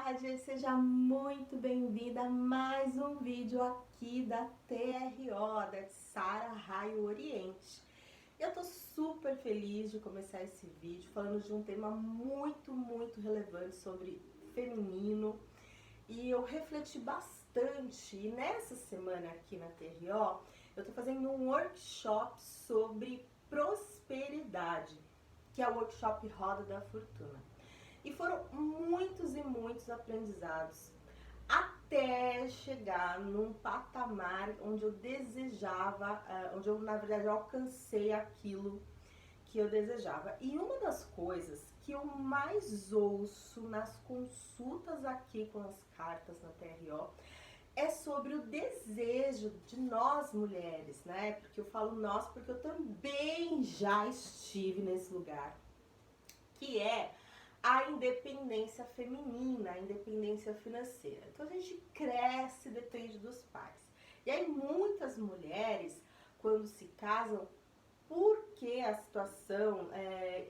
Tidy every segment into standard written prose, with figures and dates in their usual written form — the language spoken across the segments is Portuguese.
tarde, seja muito bem-vinda a mais um vídeo aqui da TRO, da Sara Raio Oriente. Eu tô super feliz de começar esse vídeo falando de um tema muito relevante sobre feminino, e eu refleti bastante, e nessa semana aqui na TRO eu tô fazendo um workshop sobre prosperidade, que é o workshop Roda da Fortuna. E foram muitos e muitos aprendizados até chegar num patamar onde eu desejava, onde eu na verdade alcancei aquilo que eu desejava. E uma das coisas que eu mais ouço nas consultas aqui com as cartas na TRO é sobre o desejo de nós mulheres, né? Porque eu falo nós porque eu também já estive nesse lugar, que é a independência feminina, a independência financeira. Então a gente cresce, depende dos pais. E aí muitas mulheres, quando se casam, porque a situação,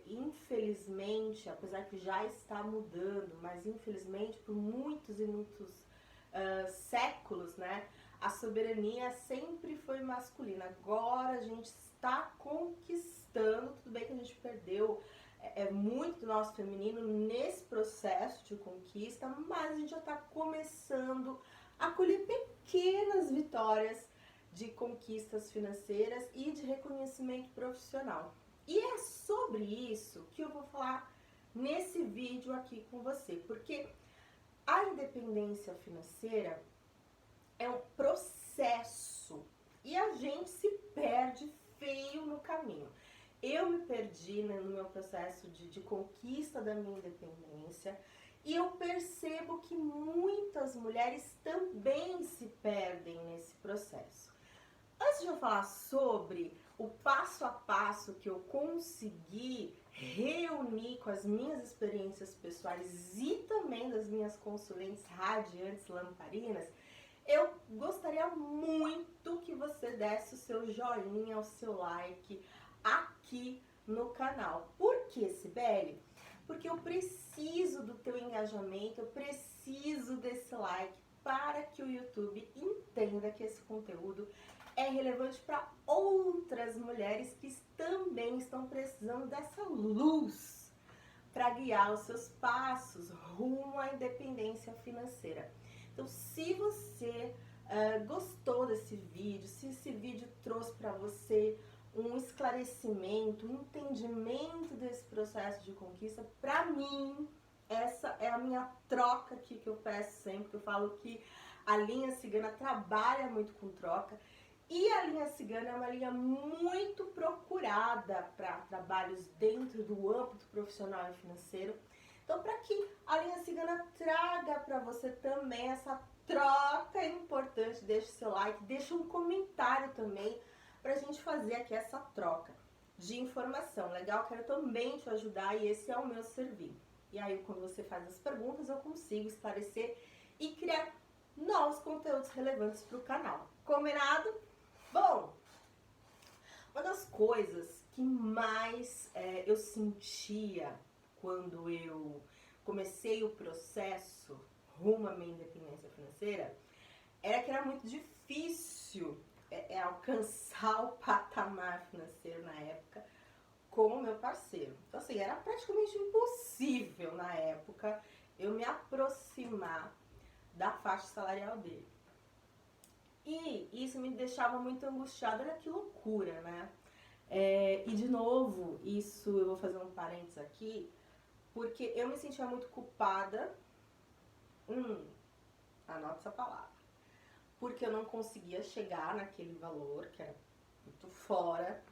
infelizmente, apesar que já está mudando, mas infelizmente por muitos e muitos séculos, né, a soberania sempre foi masculina. Agora a gente está conquistando, tudo bem que a gente perdeu muito do nosso feminino nesse processo de conquista, mas a gente já está começando a colher pequenas vitórias de conquistas financeiras e de reconhecimento profissional. E é sobre isso que eu vou falar nesse vídeo aqui com você, porque a independência financeira é um processo e a gente se perde feio no caminho. Eu me perdi, né, no meu processo de conquista da minha independência, e eu percebo que muitas mulheres também se perdem nesse processo. Antes de eu falar sobre o passo a passo que eu consegui reunir com as minhas experiências pessoais e também das minhas consulentes radiantes lamparinas, eu gostaria muito que você desse o seu joinha, o seu like aqui no canal. Por que, Sibeli? Porque eu preciso do teu engajamento, eu preciso desse like para que o YouTube entenda que esse conteúdo é relevante para outras mulheres que também estão precisando dessa luz para guiar os seus passos rumo à independência financeira. Então, se você gostou desse vídeo, se esse vídeo trouxe para você um esclarecimento, um entendimento desse processo de conquista, para mim, essa é a minha troca aqui que eu peço sempre, que eu falo que a linha cigana trabalha muito com troca. E a linha cigana é uma linha muito procurada para trabalhos dentro do âmbito profissional e financeiro. Então, para que a linha cigana traga para você também essa troca importante, deixe seu like, deixe um comentário também para a gente fazer aqui essa troca de informação. Legal? Quero também te ajudar e esse é o meu servir. E aí, quando você faz as perguntas, eu consigo esclarecer e criar novos conteúdos relevantes para o canal. Combinado? Bom, uma das coisas que mais eu sentia quando eu comecei o processo rumo à minha independência financeira era que era muito difícil alcançar o patamar financeiro na época com o meu parceiro. Então assim, era praticamente impossível na época eu me aproximar da faixa salarial dele. E isso me deixava muito angustiada, olha que loucura, né? E de novo, isso eu vou fazer um parênteses aqui, porque eu me sentia muito culpada, anota essa palavra, porque eu não conseguia chegar naquele valor, que era muito fora,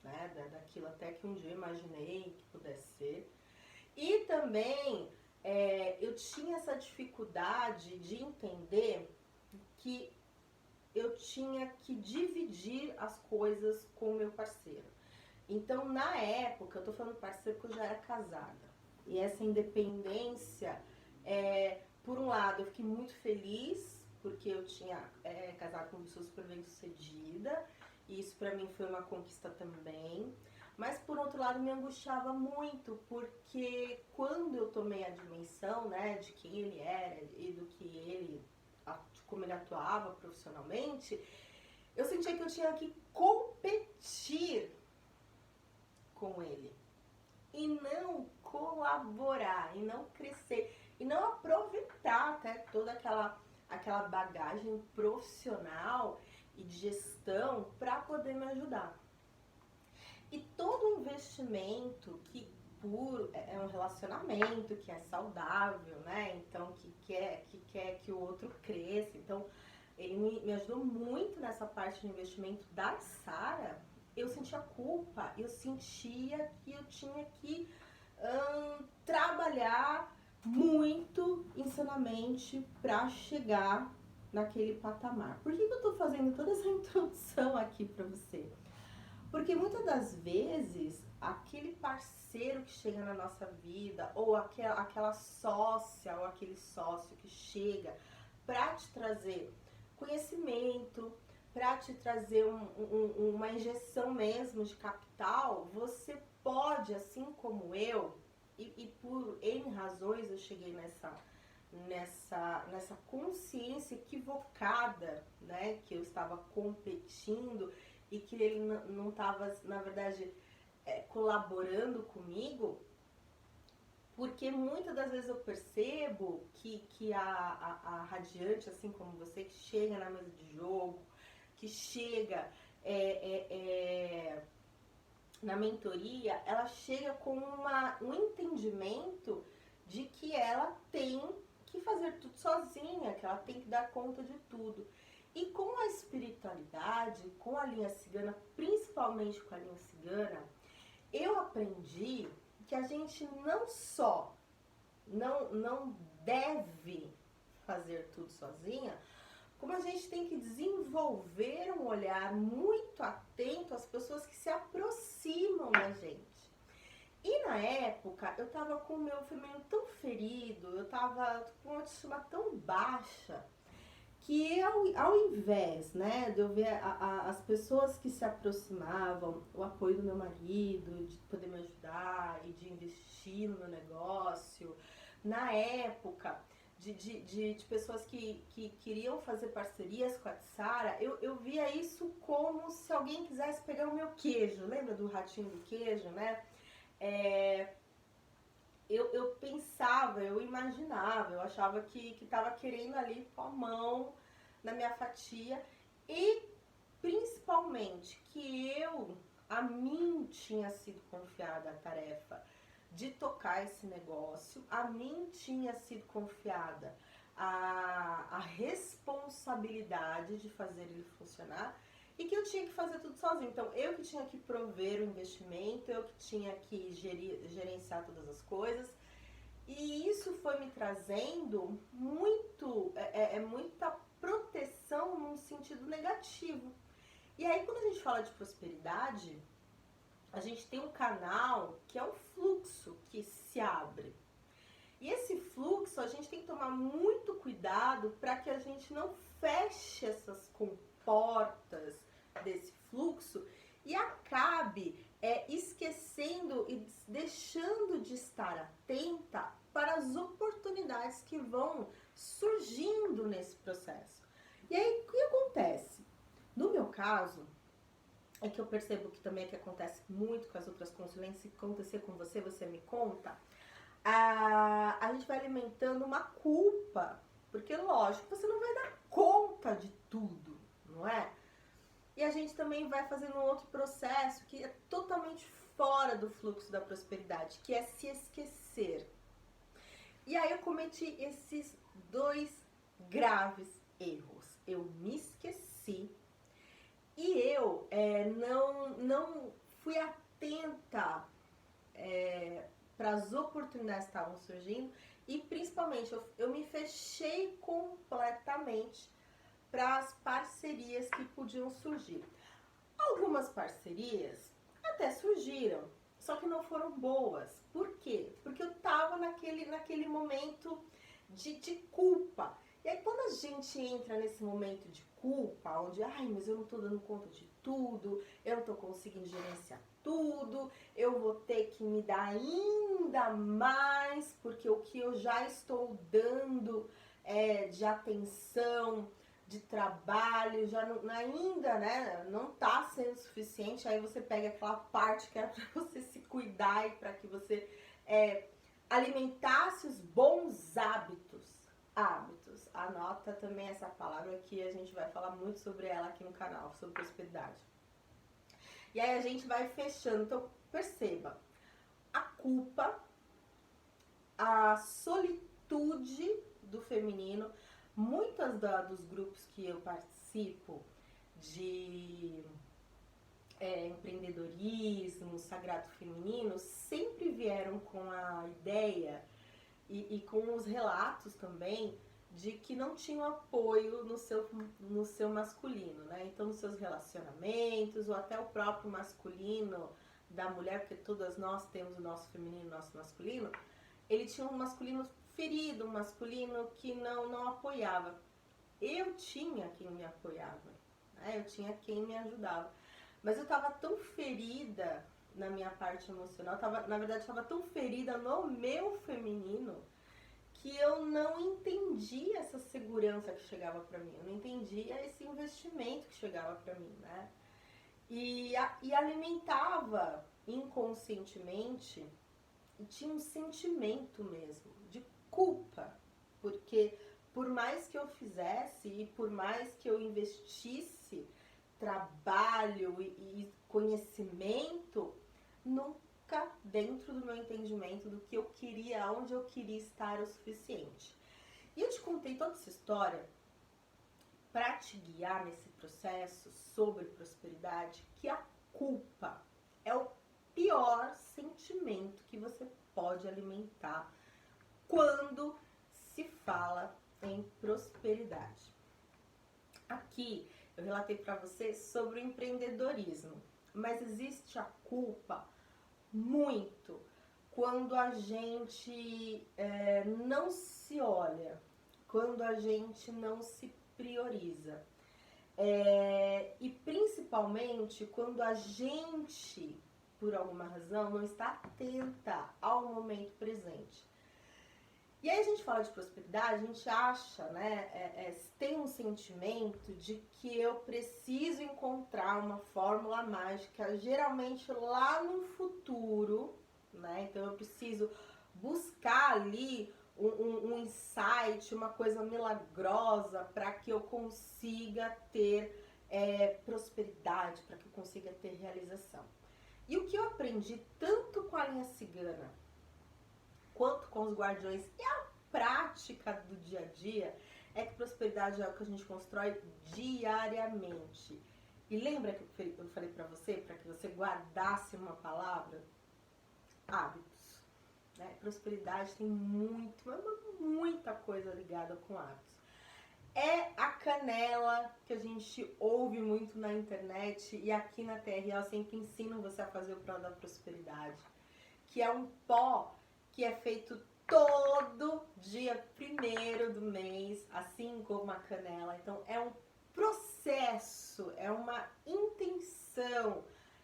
né, daquilo até que um dia eu imaginei que pudesse ser. E também eu tinha essa dificuldade de entender que eu tinha que dividir as coisas com o meu parceiro. Então, na época, eu tô falando parceiro porque eu já era casada. E essa independência, por um lado, eu fiquei muito feliz, porque eu tinha casado com uma pessoa super bem sucedida. E isso pra mim foi uma conquista também. Mas por outro lado me angustiava muito, porque quando eu tomei a dimensão, né, de quem ele era e do que ele, de como ele atuava profissionalmente, eu sentia que eu tinha que competir com ele e não colaborar, e não crescer, e não aproveitar até toda aquela bagagem profissional e de gestão para poder me ajudar. E todo investimento que é um relacionamento que é saudável, né? Então que quer que o outro cresça. Então ele me ajudou muito nessa parte de investimento da Sara. Eu sentia culpa, eu sentia que eu tinha que trabalhar muito insanamente para chegar naquele patamar. Por que eu tô fazendo toda essa introdução aqui para você? Porque muitas das vezes, aquele parceiro que chega na nossa vida, ou aquela sócia ou aquele sócio que chega para te trazer conhecimento, para te trazer uma injeção mesmo de capital, você pode, assim como eu, e por N razões eu cheguei nessa consciência equivocada, né, que eu estava competindo e que ele não estava, na verdade, colaborando comigo, porque muitas das vezes eu percebo que a radiante, assim como você, que chega na mesa de jogo, que chega na mentoria, ela chega com um entendimento de que ela tem que fazer tudo sozinha, que ela tem que dar conta de tudo. E com a espiritualidade, com a linha cigana, principalmente com a linha cigana, eu aprendi que a gente não só não deve fazer tudo sozinha, como a gente tem que desenvolver um olhar muito atento às pessoas que se aproximam da gente. E na época, eu tava com o meu feminino tão ferido, eu tava com uma autoestima tão baixa, que ao invés, né, de eu ver as pessoas que se aproximavam, o apoio do meu marido, de poder me ajudar e de investir no meu negócio, na época de pessoas que queriam fazer parcerias com a Sara, eu via isso como se alguém quisesse pegar o meu queijo. Lembra do ratinho do queijo, né? Eu pensava, eu imaginava, eu achava que estava querendo ali com a mão na minha fatia, e principalmente que a mim tinha sido confiada a tarefa de tocar esse negócio, a mim tinha sido confiada a responsabilidade de fazer ele funcionar, e que eu tinha que fazer tudo sozinho. Então, eu que tinha que prover o investimento, eu que tinha que gerenciar todas as coisas. E isso foi me trazendo muita proteção num sentido negativo. E aí, quando a gente fala de prosperidade, a gente tem um canal que é um fluxo que se abre. E esse fluxo, a gente tem que tomar muito cuidado para que a gente não feche essas comportas desse fluxo e acabe esquecendo e deixando de estar atenta para as oportunidades que vão surgindo nesse processo. E aí, o que acontece? No meu caso, é que eu percebo que também é que acontece muito com as outras consulentes, se acontecer com você, você me conta, a gente vai alimentando uma culpa, porque lógico, você não vai dar conta de tudo, não é? E a gente também vai fazendo um outro processo que é totalmente fora do fluxo da prosperidade, que é se esquecer. E aí eu cometi esses dois graves erros. Eu me esqueci e eu não fui atenta para as oportunidades que estavam surgindo, e principalmente eu me fechei completamente para as parcerias que podiam surgir. Algumas parcerias até surgiram, só que não foram boas. Por quê? Porque eu estava naquele momento de culpa. E aí quando a gente entra nesse momento de culpa, onde, mas eu não estou dando conta de tudo, eu não estou conseguindo gerenciar tudo, eu vou ter que me dar ainda mais, porque o que eu já estou dando de atenção, de trabalho, já não, ainda, né, não tá sendo suficiente. Aí você pega aquela parte que era para você se cuidar e para que você alimentasse os bons hábitos. Anota também essa palavra que a gente vai falar muito sobre ela aqui no canal, sobre prosperidade. E aí a gente vai fechando. Então, perceba, a culpa, a solitude do feminino, muitas dos grupos que eu participo de empreendedorismo, sagrado feminino, sempre vieram com a ideia e com os relatos também de que não tinham apoio no seu masculino, né? Então, nos seus relacionamentos, ou até o próprio masculino da mulher, porque todas nós temos o nosso feminino e o nosso masculino, ele tinha um masculino ferido, um masculino que não apoiava. Eu tinha quem me apoiava, né? Eu tinha quem me ajudava. Mas eu tava tão ferida na minha parte emocional, na verdade, estava tão ferida no meu feminino, que eu não entendia essa segurança que chegava para mim, eu não entendia esse investimento que chegava para mim, né? E alimentava inconscientemente, e tinha um sentimento mesmo de culpa, porque por mais que eu fizesse e por mais que eu investisse trabalho e conhecimento, nunca dentro do meu entendimento do que eu queria, onde eu queria estar o suficiente. E eu te contei toda essa história para te guiar nesse processo sobre prosperidade, que a culpa é o pior sentimento que você pode alimentar quando se fala em prosperidade. Aqui eu relatei para você sobre o empreendedorismo, mas existe a culpa muito quando a gente não se olha, quando a gente não se prioriza. E principalmente quando a gente, por alguma razão, não está atenta ao momento presente. E aí a gente fala de prosperidade, a gente acha, né, tem um sentimento de que eu preciso encontrar uma fórmula mágica, geralmente lá no futuro, né? Então eu preciso buscar ali um insight, uma coisa milagrosa para que eu consiga ter prosperidade, para que eu consiga ter realização. E o que eu aprendi tanto com a linha cigana quanto com os guardiões e a prática do dia a dia é que prosperidade é o que a gente constrói diariamente. E lembra que eu falei para você, para que você guardasse uma palavra? Hábitos. Né? Prosperidade tem muita coisa ligada com hábitos. É a canela que a gente ouve muito na internet e aqui na TRL eu sempre ensino você a fazer o pó da prosperidade, que é um pó que é feito todo dia 1º do mês, assim como a canela. Então é um processo, é uma intenção,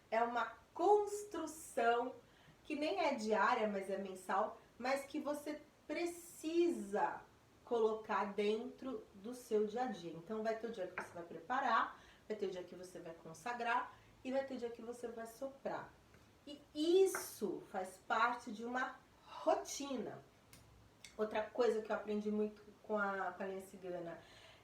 é uma construção que nem é diária, mas é mensal, mas que você precisa colocar dentro do seu dia a dia. Então vai ter o dia que você vai preparar, vai ter o dia que você vai consagrar e vai ter o dia que você vai soprar. E isso faz parte de uma rotina. Outra coisa que eu aprendi muito com a linha cigana,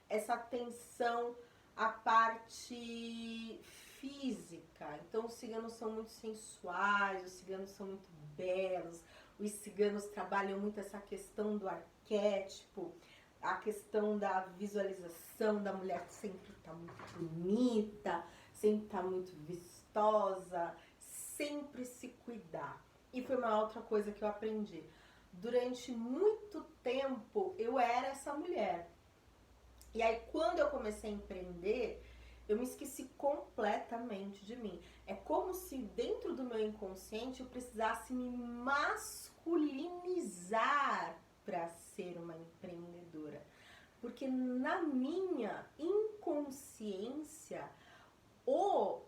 essa atenção à parte física. Então os ciganos são muito sensuais, os ciganos são muito belos, os ciganos trabalham muito essa questão do arquétipo, a questão da visualização da mulher que sempre tá muito bonita, sempre tá muito vistosa, sempre se cuidar. E foi uma outra coisa que eu aprendi. Durante muito tempo eu era essa mulher. E aí quando eu comecei a empreender, eu me esqueci completamente de mim. É como se dentro do meu inconsciente eu precisasse me masculinizar para ser uma empreendedora. Porque na minha inconsciência,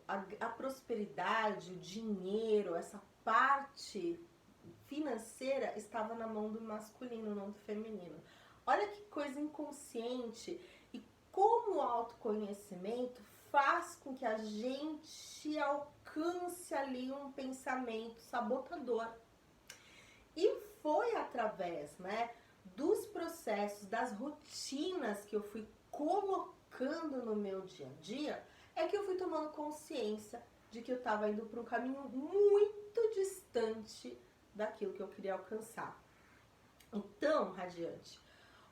a prosperidade, o dinheiro, essa parte financeira estava na mão do masculino, não do feminino. Olha que coisa inconsciente e como o autoconhecimento faz com que a gente alcance ali um pensamento sabotador. E foi através, né, dos processos, das rotinas que eu fui colocando no meu dia a dia, é que eu fui tomando consciência de que eu estava indo para um caminho muito distante daquilo que eu queria alcançar. Então, Radiante,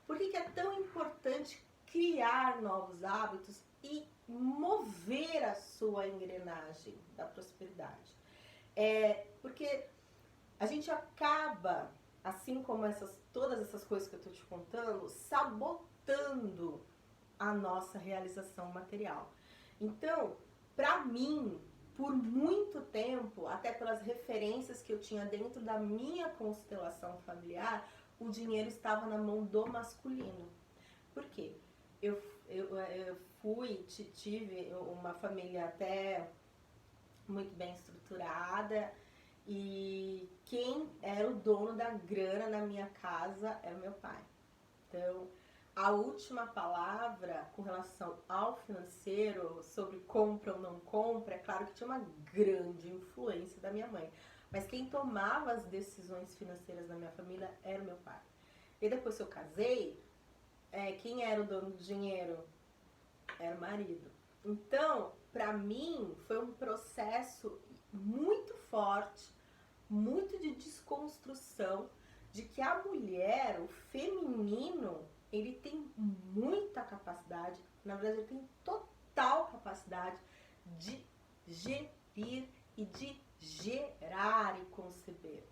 por que é tão importante criar novos hábitos e mover a sua engrenagem da prosperidade? Porque a gente acaba, assim como todas essas coisas que eu estou te contando, sabotando a nossa realização material. Então, para mim, por muito tempo, até pelas referências que eu tinha dentro da minha constelação familiar, o dinheiro estava na mão do masculino. Por quê? Eu tive uma família até muito bem estruturada e quem era o dono da grana na minha casa era o meu pai. Então, a última palavra com relação ao financeiro, sobre compra ou não compra, é claro que tinha uma grande influência da minha mãe. Mas quem tomava as decisões financeiras da minha família era o meu pai. E depois que eu casei, quem era o dono do dinheiro? Era o marido. Então, para mim, foi um processo muito forte, muito de desconstrução, de que a mulher, o feminino, ele tem muita capacidade, na verdade ele tem total capacidade de gerir e de gerar e conceber.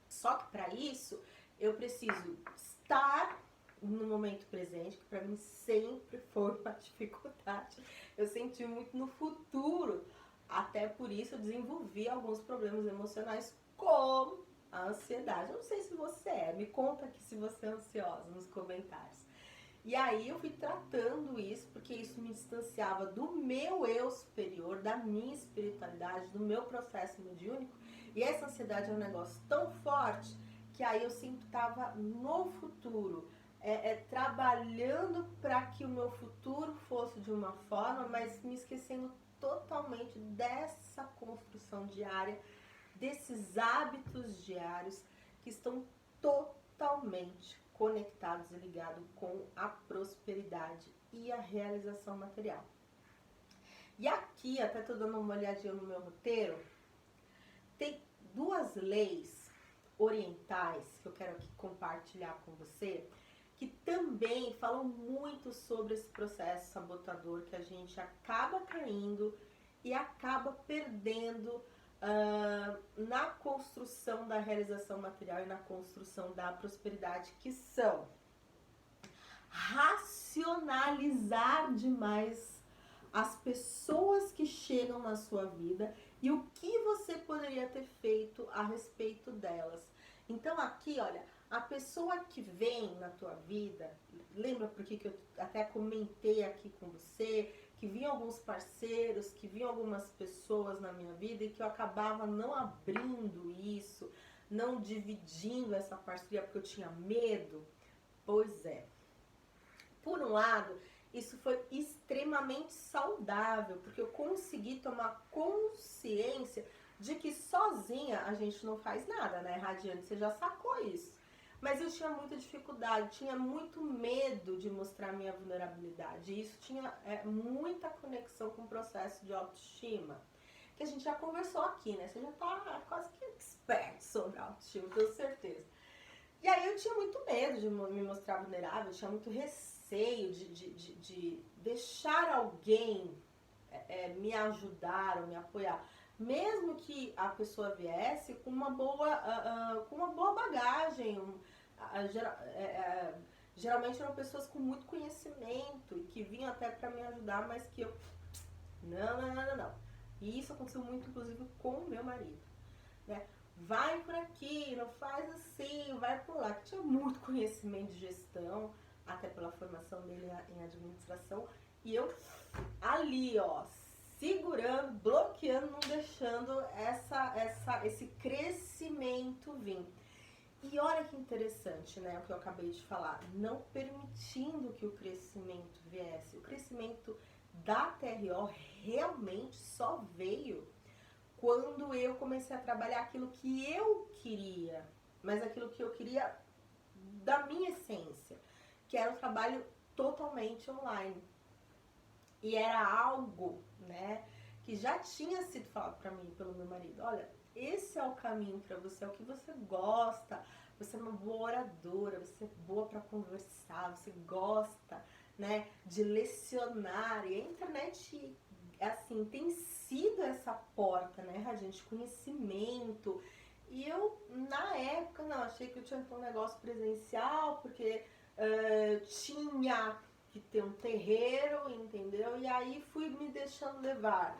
Só que para isso eu preciso estar no momento presente, que para mim sempre foi uma dificuldade. Eu senti muito no futuro, até por isso eu desenvolvi alguns problemas emocionais como a ansiedade. Eu não sei se você me conta aqui se você é ansiosa nos comentários. E aí eu fui tratando isso, porque isso me distanciava do meu eu superior, da minha espiritualidade, do meu processo mediúnico. E essa ansiedade é um negócio tão forte que aí eu sempre estava no futuro, trabalhando para que o meu futuro fosse de uma forma, mas me esquecendo totalmente dessa construção diária, desses hábitos diários que estão totalmente conectados e ligados com a prosperidade e a realização material. E aqui, até estou dando uma olhadinha no meu roteiro, tem duas leis orientais que eu quero aqui compartilhar com você, que também falam muito sobre esse processo sabotador que a gente acaba caindo e acaba perdendo na construção da realização material e na construção da prosperidade, que são racionalizar demais as pessoas que chegam na sua vida e o que você poderia ter feito a respeito delas. Então aqui, olha, a pessoa que vem na tua vida, lembra porque que eu até comentei aqui com você, que vinham alguns parceiros, que vinham algumas pessoas na minha vida e que eu acabava não abrindo isso, não dividindo essa parceria porque eu tinha medo? Pois é. Por um lado, isso foi extremamente saudável, porque eu consegui tomar consciência de que sozinha a gente não faz nada, né, Radiante? Você já sacou isso. Mas eu tinha muita dificuldade, tinha muito medo de mostrar minha vulnerabilidade. E isso tinha muita conexão com o processo de autoestima, que a gente já conversou aqui, né? Você já tá quase que expert sobre autoestima, tenho certeza. E aí eu tinha muito medo de me mostrar vulnerável, eu tinha muito receio de deixar alguém me ajudar ou me apoiar. Mesmo que a pessoa viesse com uma boa bagagem, geralmente eram pessoas com muito conhecimento e que vinham até para me ajudar, mas que eu não. E isso aconteceu muito, inclusive, com o meu marido, né? Vai por aqui, não faz assim, vai por lá. Que tinha muito conhecimento de gestão, até pela formação dele em administração, e eu ali, segurando, bloqueando, não deixando esse crescimento vir. E olha que interessante, né, o que eu acabei de falar, não permitindo que o crescimento viesse. O crescimento da TRO realmente só veio quando eu comecei a trabalhar aquilo que eu queria, mas aquilo que eu queria da minha essência, que era um trabalho totalmente online. E era algo, né, que já tinha sido falado para mim pelo meu marido. Olha, esse é o caminho para você, é o que você gosta. Você é uma boa oradora, você é boa para conversar, você gosta, né, de lecionar. E a internet, assim, tem sido essa porta, né, Radiante, conhecimento. E eu, na época, não, achei que eu tinha que ter um negócio presencial, porque tinha que ter um terreiro, entendeu? E aí fui me deixando levar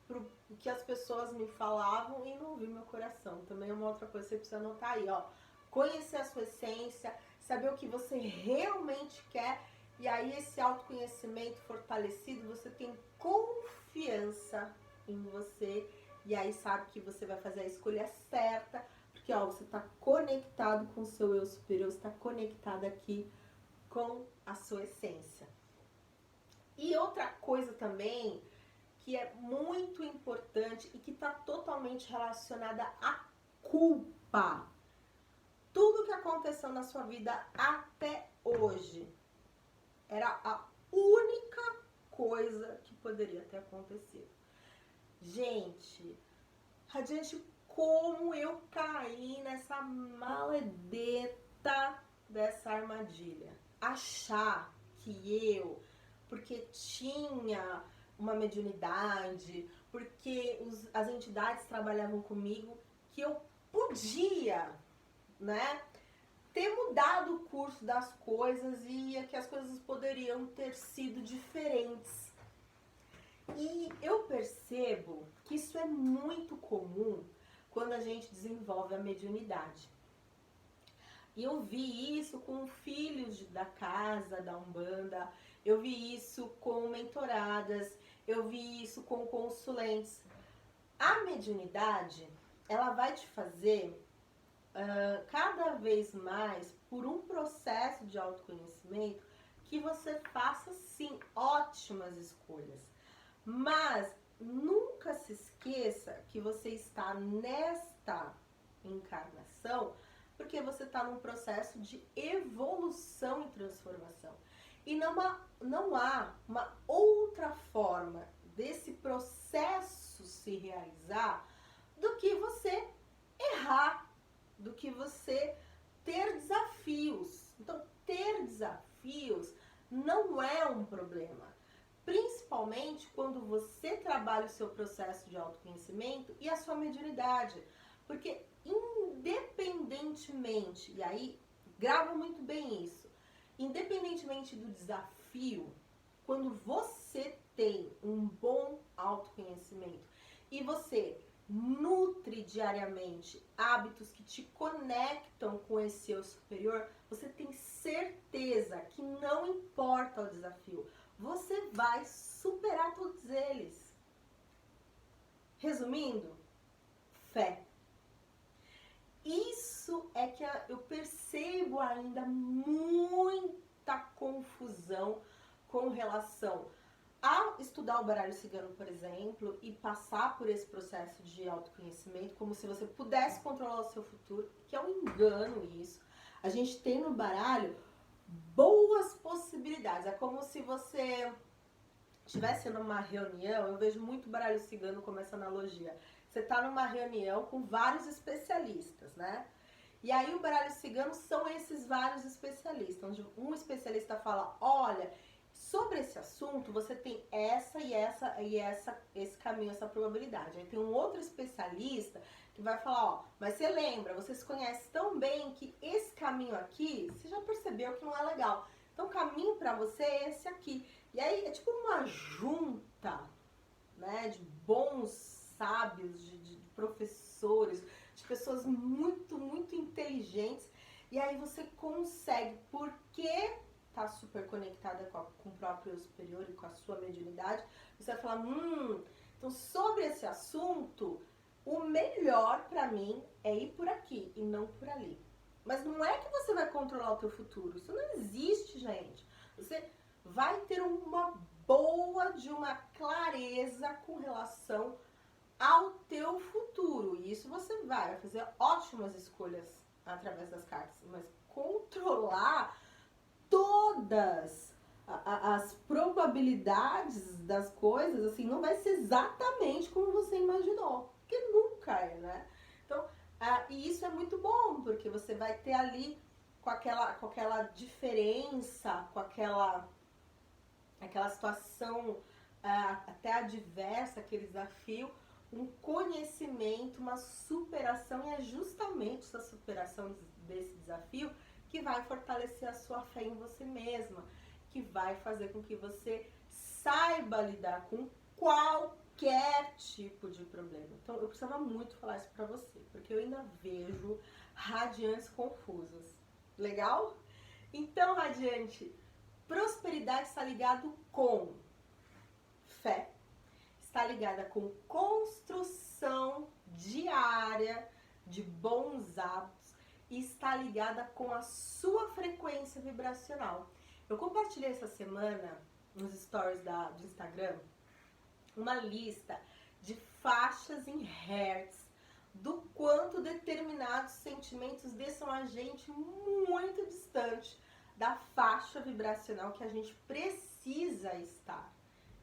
pro que as pessoas me falavam e não vi meu coração. Também é uma outra coisa que você precisa anotar aí, ó. Conhecer a sua essência, saber o que você realmente quer, e aí esse autoconhecimento fortalecido, você tem confiança em você, e aí sabe que você vai fazer a escolha certa, porque ó, você está conectado com o seu eu superior, você está conectado aqui com a sua essência. E outra coisa também que é muito importante e que está totalmente relacionada à culpa. Tudo que aconteceu na sua vida até hoje era a única coisa que poderia ter acontecido. Gente, Radiante, como eu caí nessa maledeta dessa armadilha. Achar que eu, porque tinha uma mediunidade, porque as entidades trabalhavam comigo, que eu podia, né, ter mudado o curso das coisas e que as coisas poderiam ter sido diferentes. E eu percebo que isso é muito comum quando a gente desenvolve a mediunidade. E eu vi isso com filhos da casa, da Umbanda, eu vi isso com mentoradas, eu vi isso com consulentes. A mediunidade, ela vai te fazer cada vez mais por um processo de autoconhecimento que você faça, sim, ótimas escolhas. Mas nunca se esqueça que você está nesta encarnação porque você está num processo de evolução e transformação. E não há uma outra forma desse processo se realizar do que você errar, do que você ter desafios. Então, ter desafios não é um problema. Principalmente quando você trabalha o seu processo de autoconhecimento e a sua mediunidade. Porque independentemente, e aí grava muito bem isso, independentemente do desafio, quando você tem um bom autoconhecimento e você nutre diariamente hábitos que te conectam com esse eu superior, você tem certeza que não importa o desafio, você vai superar todos eles. Resumindo, fé. Isso é que eu percebo ainda muita confusão com relação a estudar o baralho cigano, por exemplo, e passar por esse processo de autoconhecimento, como se você pudesse controlar o seu futuro, que é um engano isso. A gente tem no baralho boas possibilidades. É como se você estivesse numa reunião, eu vejo muito baralho cigano como essa analogia. Você está numa reunião com vários especialistas, né? E aí o baralho cigano são esses vários especialistas, onde um especialista fala, olha, sobre esse assunto você tem essa e essa e esse caminho, essa probabilidade. Aí tem um outro especialista que vai falar, ó, mas você lembra, você se conhece tão bem que esse caminho aqui, você já percebeu que não é legal. Então o caminho para você é esse aqui. E aí é tipo uma junta, né, de bons sábios, de professores, de pessoas muito, muito inteligentes. E aí você consegue, porque tá super conectada com o próprio eu superior e com a sua mediunidade, você vai falar, Então, sobre esse assunto, o melhor para mim é ir por aqui e não por ali. Mas não é que você vai controlar o teu futuro. Isso não existe, gente. Você vai ter uma boa de uma clareza com relação ao teu futuro. E isso você vai fazer ótimas escolhas através das cartas. Mas controlar todas as probabilidades das coisas, assim, não vai ser exatamente como você imaginou. Porque nunca é, né? Então, e isso é muito bom, porque você vai ter ali com aquela diferença, com aquela situação até adversa, aquele desafio, um conhecimento, uma superação, e é justamente essa superação desse desafio que vai fortalecer a sua fé em você mesma, que vai fazer com que você saiba lidar com qualquer tipo de problema. Então, eu precisava muito falar isso pra você, porque eu ainda vejo radiantes confusas. Legal? Então, radiante, prosperidade está ligado com fé, está ligada com construção diária de bons hábitos e está ligada com a sua frequência vibracional. Eu compartilhei essa semana nos stories do Instagram uma lista de faixas em hertz do quanto determinados sentimentos deixam a gente muito distante da faixa vibracional que a gente precisa estar.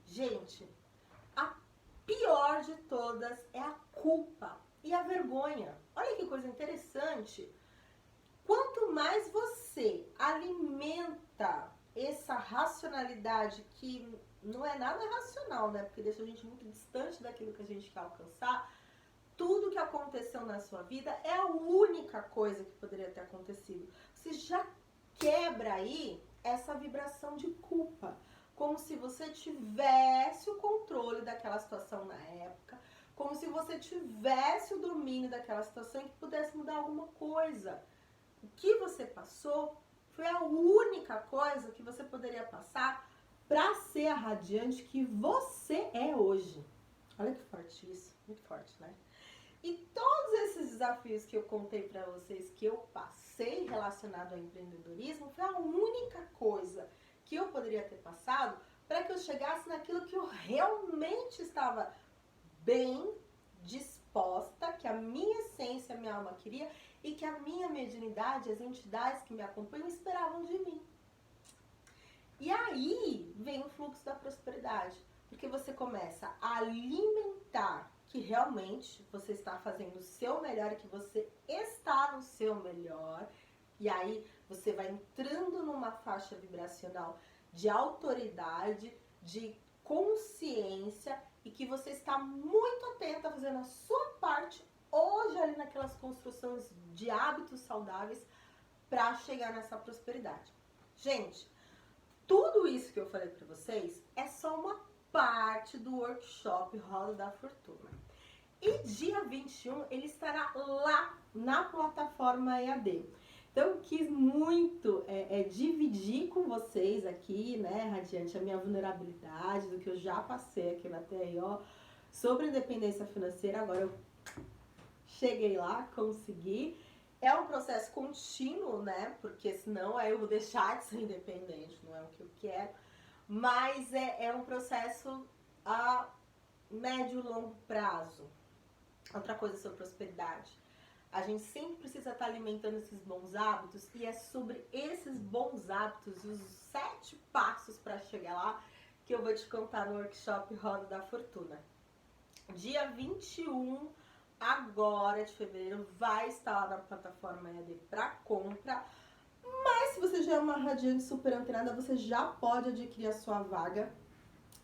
Gente, a pior de todas é a culpa e a vergonha. Olha que coisa interessante. Quanto mais você alimenta essa racionalidade, que não é nada racional, né? Porque deixa a gente muito distante daquilo que a gente quer alcançar. Tudo que aconteceu na sua vida é a única coisa que poderia ter acontecido. Você já quebra aí essa vibração de culpa, como se você tivesse o controle daquela situação na época, como se você tivesse o domínio daquela situação e que pudesse mudar alguma coisa. O que você passou foi a única coisa que você poderia passar para ser a radiante que você é hoje. Olha que forte isso, muito forte, né? E todos esses desafios que eu contei para vocês, que eu passei relacionado ao empreendedorismo, foi a única coisa que eu poderia ter passado para que eu chegasse naquilo que eu realmente estava bem disposta, que a minha essência, a minha alma queria e que a minha mediunidade, as entidades que me acompanham esperavam de mim. E aí vem o fluxo da prosperidade, porque você começa a alimentar que realmente você está fazendo o seu melhor e que você está no seu melhor. E aí você vai entrando numa faixa vibracional de autoridade, de consciência e que você está muito atenta fazendo a sua parte hoje ali naquelas construções de hábitos saudáveis para chegar nessa prosperidade. Gente, tudo isso que eu falei para vocês é só uma parte do workshop Roda da Fortuna. E dia 21 ele estará lá na plataforma EAD. Então eu quis muito dividir com vocês aqui, né, radiante, a minha vulnerabilidade, do que eu já passei aqui na TRO sobre independência financeira. Agora eu cheguei lá, consegui. É um processo contínuo, né? Porque senão aí eu vou deixar de ser independente, não é o que eu quero. Mas é um processo a médio e longo prazo. Outra coisa sobre prosperidade. A gente sempre precisa estar alimentando esses bons hábitos e é sobre esses bons hábitos, os 7 passos para chegar lá, que eu vou te contar no workshop Roda da Fortuna. Dia 21 agora de fevereiro vai estar lá na plataforma EAD para compra, mas se você já é uma radiante super antenada, você já pode adquirir a sua vaga.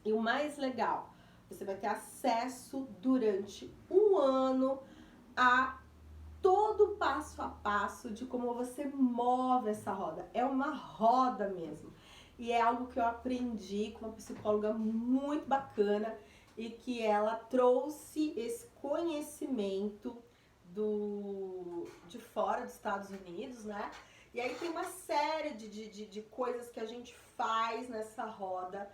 E o mais legal, você vai ter acesso durante um ano a todo passo a passo de como você move essa roda. É uma roda mesmo. E é algo que eu aprendi com uma psicóloga muito bacana e que ela trouxe esse conhecimento de fora dos Estados Unidos, né? E aí tem uma série de coisas que a gente faz nessa roda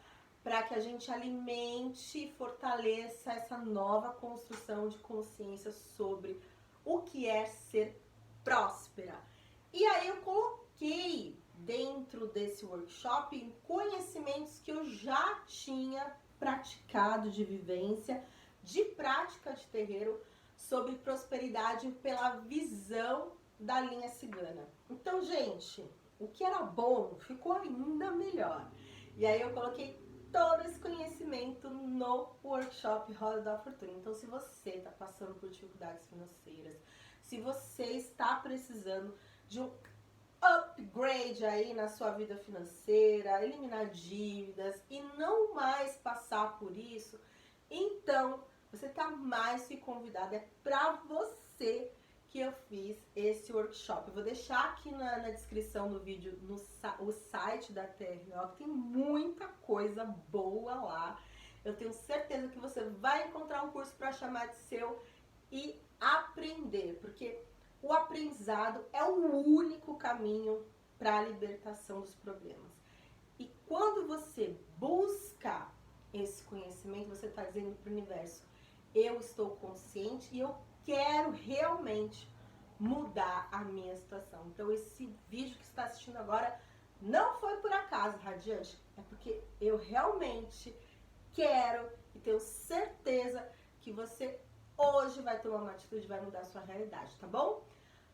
para que a gente alimente e fortaleça essa nova construção de consciência sobre o que é ser próspera. E aí eu coloquei dentro desse workshop conhecimentos que eu já tinha praticado de vivência, de prática de terreiro, sobre prosperidade pela visão da linha cigana. Então, gente, o que era bom ficou ainda melhor. E aí eu coloquei todo esse conhecimento no workshop Roda da Fortuna. Então, se você está passando por dificuldades financeiras, se você está precisando de um upgrade aí na sua vida financeira, eliminar dívidas e não mais passar por isso, então você está mais que convidado. É para você que eu fiz esse workshop. Eu vou deixar aqui na descrição do vídeo o site da TRO, que tem muita coisa boa lá. Eu tenho certeza que você vai encontrar um curso para chamar de seu e aprender, porque o aprendizado é o único caminho para a libertação dos problemas. E quando você busca esse conhecimento, você está dizendo para o universo: eu estou consciente e eu quero realmente mudar a minha situação. Então esse vídeo que você está assistindo agora não foi por acaso, radiante. É porque eu realmente quero e tenho certeza que você hoje vai tomar uma atitude e vai mudar a sua realidade, tá bom?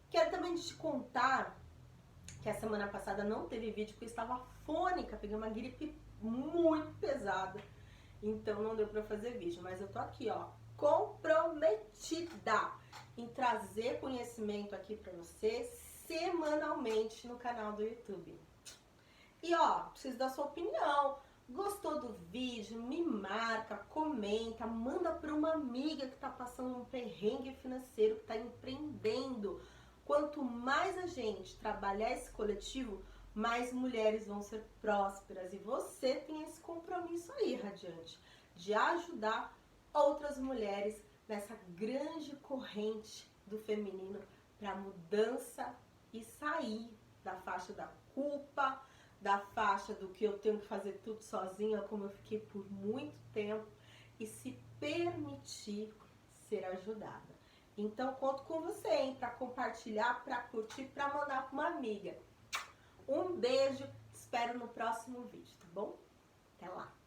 Quero também te contar que a semana passada não teve vídeo porque eu estava afônica, peguei uma gripe muito pesada, então não deu pra fazer vídeo, mas eu tô aqui, ó, comprometida em trazer conhecimento aqui pra você semanalmente no canal do YouTube. E ó, preciso da sua opinião. Gostou do vídeo? Me marca, comenta, manda para uma amiga que está passando um perrengue financeiro, que está empreendendo. Quanto mais a gente trabalhar esse coletivo, mais mulheres vão ser prósperas. E você tem esse compromisso aí, radiante, de ajudar outras mulheres nessa grande corrente do feminino para mudança e sair da faixa da culpa, da faixa do que eu tenho que fazer tudo sozinha, como eu fiquei por muito tempo, e se permitir ser ajudada. Então, conto com você, hein, para compartilhar, para curtir, para mandar para uma amiga. Um beijo, espero no próximo vídeo, tá bom? Até lá!